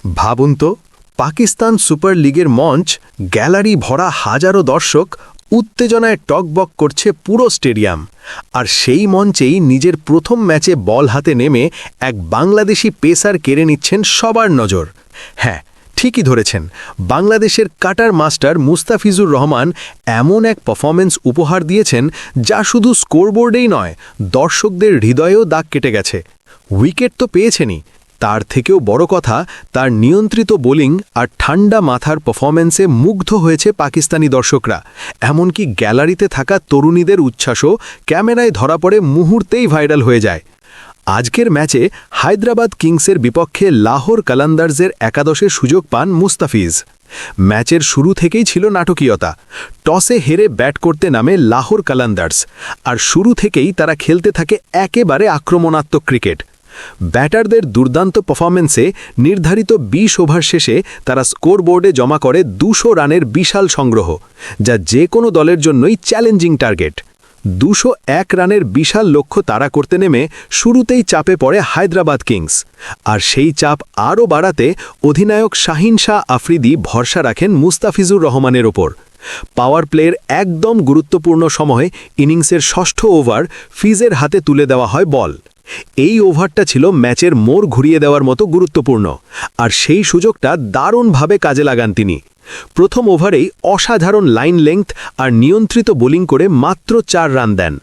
ভাবুন তো, পাকিস্তান সুপার লিগের মঞ্চ, গ্যালারি ভরা হাজারো দর্শক, উত্তেজনায় টকবক করছে পুরো স্টেডিয়াম। আর সেই মঞ্চেই নিজের প্রথম ম্যাচে বল হাতে নেমে এক বাংলাদেশি পেসার কেড়ে নিচ্ছেন সবার নজর। হ্যাঁ, ঠিকই ধরেছেন, বাংলাদেশের কাটার মাস্টার মুস্তাফিজুর রহমান এমন এক পারফরম্যান্স উপহার দিয়েছেন যা শুধু স্কোরবোর্ডেই নয়, দর্শকদের হৃদয়েও দাগ কেটে গেছে। উইকেট তো পেয়েছেনই, তার থেকেও বড় কথা, তার নিয়ন্ত্রিত বোলিং আর ঠান্ডা মাথার পারফরম্যান্সে মুগ্ধ হয়েছে পাকিস্তানি দর্শকরা। এমনকি গ্যালারিতে থাকা তরুণীদের উচ্ছ্বাসও ক্যামেরায় ধরা পড়ে মুহূর্তেই ভাইরাল হয়ে যায়। আজকের ম্যাচে হায়দ্রাবাদ কিংসের বিপক্ষে লাহোর কালান্দার্সের একাদশে সুযোগ পান মুস্তাফিজ। ম্যাচের শুরু থেকেই ছিল নাটকীয়তা। টসে হেরে ব্যাট করতে নামে লাহোর কালান্দার্স, আর শুরু থেকেই তারা খেলতে থাকে একেবারে আক্রমণাত্মক ক্রিকেট। ব্যাটারদের দুর্দান্ত পারফরম্যান্সে নির্ধারিত ২০ ওভার শেষে তারা স্কোরবোর্ডে জমা করে ২০০ রানের বিশাল সংগ্রহ, যা যে কোনো দলের জন্যই চ্যালেঞ্জিং টার্গেট। ২০১ রানের বিশাল লক্ষ্য তাড়া করতে নেমে শুরুতেই চাপে পড়ে হায়দ্রাবাদ কিংস, আর সেই চাপ আরও বাড়াতে অধিনায়ক শাহিন শাহ আফ্রিদি ভরসা রাখেন মুস্তাফিজুর রহমানের ওপর। পাওয়ার প্লের একদম গুরুত্বপূর্ণ সময়ে ইনিংসের ষষ্ঠ ওভার ফিজের হাতে তুলে দেওয়া হয় বল। এই ওভারটা ছিল ম্যাচের মোড় ঘুরিয়ে দেওয়ার মতো গুরুত্বপূর্ণ, আর সেই সুযোগটা দারুণভাবে কাজে লাগান তিনি। প্রথম ওভারেই অসাধারণ লাইন লেংথ আর নিয়ন্ত্রিত বোলিং করে মাত্র ৪ রান দেন,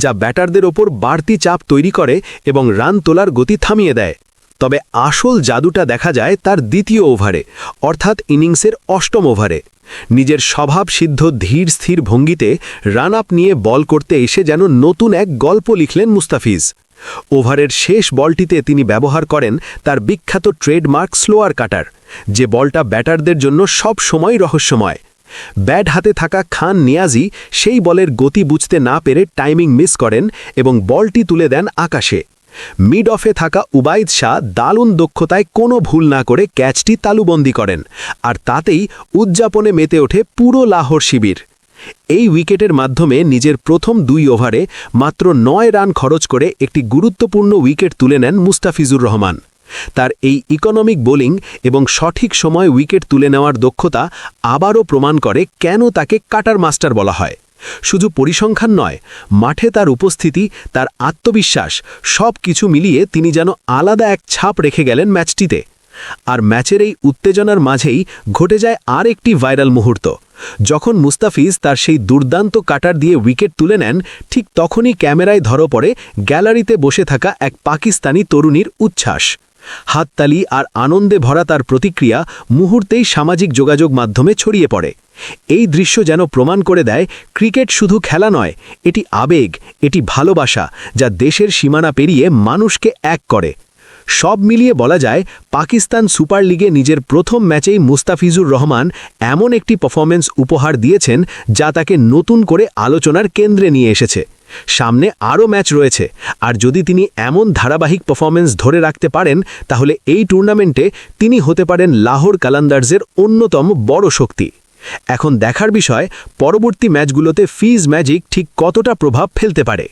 যা ব্যাটারদের ওপর বাড়তি চাপ তৈরি করে এবং রান তোলার গতি থামিয়ে দেয়। তবে আসল জাদুটা দেখা যায় তার দ্বিতীয় ওভারে, অর্থাৎ ইনিংসের অষ্টম ওভারে। নিজের স্বভাবসিদ্ধ ধীর স্থির ভঙ্গিতে রান আপ নিয়ে বল করতে এসে যেন নতুন এক গল্প লিখলেন মুস্তাফিজ। ওভারের শেষ বলটিতে তিনি ব্যবহার করেন তার বিখ্যাত ট্রেডমার্ক স্লোয়ার কাটার, যে বলটা ব্যাটারদের জন্য সব সময় রহস্যময়। ব্যাট হাতে থাকা খান নিয়াজি সেই বলের গতি বুঝতে না পেরে টাইমিং মিস করেন এবং বলটি তুলে দেন আকাশে। মিড অফে থাকা উবাইদ শাহ দারুণ দক্ষতায় কোনো ভুল না করে ক্যাচটি তালুবন্দি করেন, আর তাতেই উদযাপনে মেতে ওঠে পুরো লাহোর শিবির। এই উইকেটের মাধ্যমে নিজের প্রথম ২ ওভারে মাত্র ৯ রান খরচ করে একটি গুরুত্বপূর্ণ উইকেট তুলে নেন মুস্তাফিজুর রহমান। তার এই ইকোনমিক বোলিং এবং সঠিক সময় উইকেট তুলে নেওয়ার দক্ষতা আবারও প্রমাণ করে কেন তাকে কাটার মাস্টার বলা হয়। শুধু পরিসংখ্যান নয়, মাঠে তার উপস্থিতি, তার আত্মবিশ্বাস, সব কিছু মিলিয়ে তিনি যেন আলাদা এক ছাপ রেখে গেলেন ম্যাচটিতে। আর ম্যাচের এই উত্তেজনার মাঝেই ঘটে যায় আর একটি ভাইরাল মুহূর্ত। যখন মুস্তাফিজ তার সেই দুর্দান্ত কাটার দিয়ে উইকেট তুলে নেন, ঠিক তখনই ক্যামেরায় ধরা পড়ে গ্যালারিতে বসে থাকা এক পাকিস্তানি তরুণীর উচ্ছ্বাস। হাততালি আর আনন্দে ভরা তার প্রতিক্রিয়া মুহূর্তেই সামাজিক যোগাযোগ মাধ্যমে ছড়িয়ে পড়ে। এই দৃশ্য যেন প্রমাণ করে দেয়, ক্রিকেট শুধু খেলা নয়, এটি আবেগ, এটি ভালোবাসা, যা দেশের সীমানা পেরিয়ে মানুষকে এক করে। সব মিলিয়ে বলা যায়, পাকিস্তান সুপার লিগে নিজের প্রথম ম্যাচেই মুস্তাফিজুর রহমান এমন একটি পারফরম্যান্স উপহার দিয়েছেন যা তাকে নতুন করে আলোচনার কেন্দ্রে নিয়ে এসেছে। সামনে আরও ম্যাচ রয়েছে, আর যদি তিনি এমন ধারাবাহিক পারফরম্যান্স ধরে রাখতে পারেন, তাহলে এই টুর্নামেন্টে তিনি হতে পারেন লাহোর কালান্দার্সের অন্যতম বড় শক্তি। এখন দেখার বিষয়, পরবর্তী ম্যাচগুলোতে ফিজ ম্যাজিক ঠিক কতটা প্রভাব ফেলতে পারে।